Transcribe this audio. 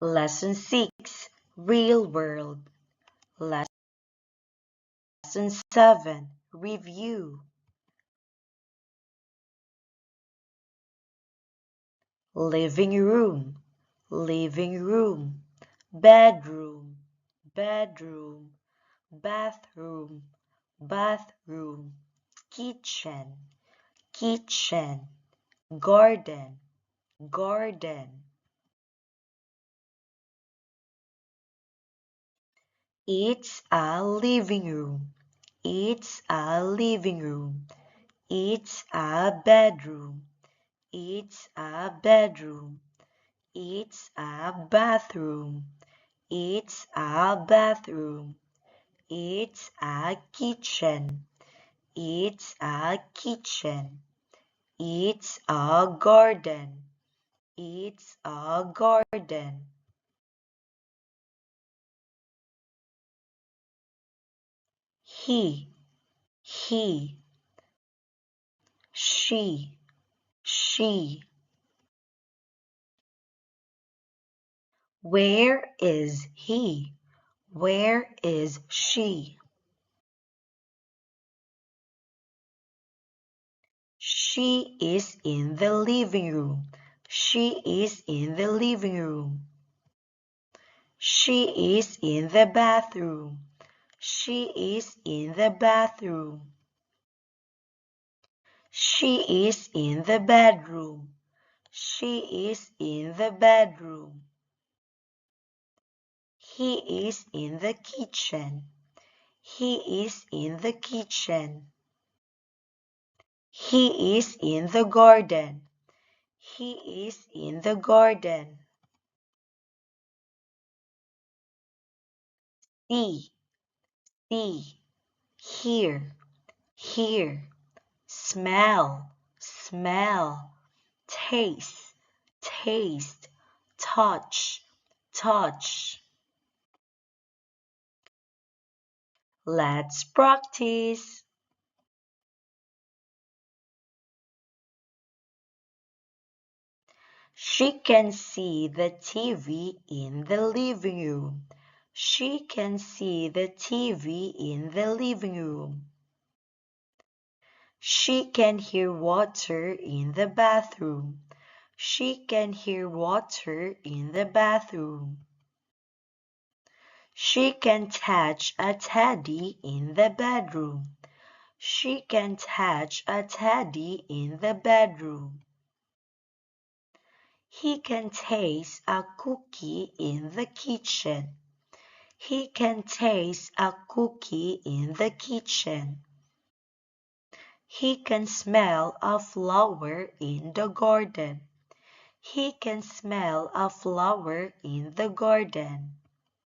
Lesson 6, Real World. Lesson 7, Review. Living room, living room. Bedroom, bedroom. Bathroom, bathroom. Kitchen, kitchen. Garden, garden. It's a living room. It's a living room. It's a bedroom. It's a bedroom. It's a bathroom. It's a bathroom. It's a kitchen. It's a kitchen. It's a garden. It's a garden. He, she, she. Where is he? Where is she? She is in the living room. She is in the living room. She is in the bathroom. She is in the bathroom. She is in the bedroom. She is in the bedroom. He is in the kitchen. He is in the kitchen. He is in the garden. He is in the garden. See, see, hear, hear. Smell, smell. Taste, taste. Touch, touch. Let's practice. She can see the TV in the living room. She can see the TV in the living room. She can hear water in the bathroom. She can hear water in the bathroom. She can touch a teddy in the bedroom. She can touch a teddy in the bedroom. He can taste a cookie in the kitchen. He can taste a cookie in the kitchen. He can smell a flower in the garden. He can smell a flower in the garden.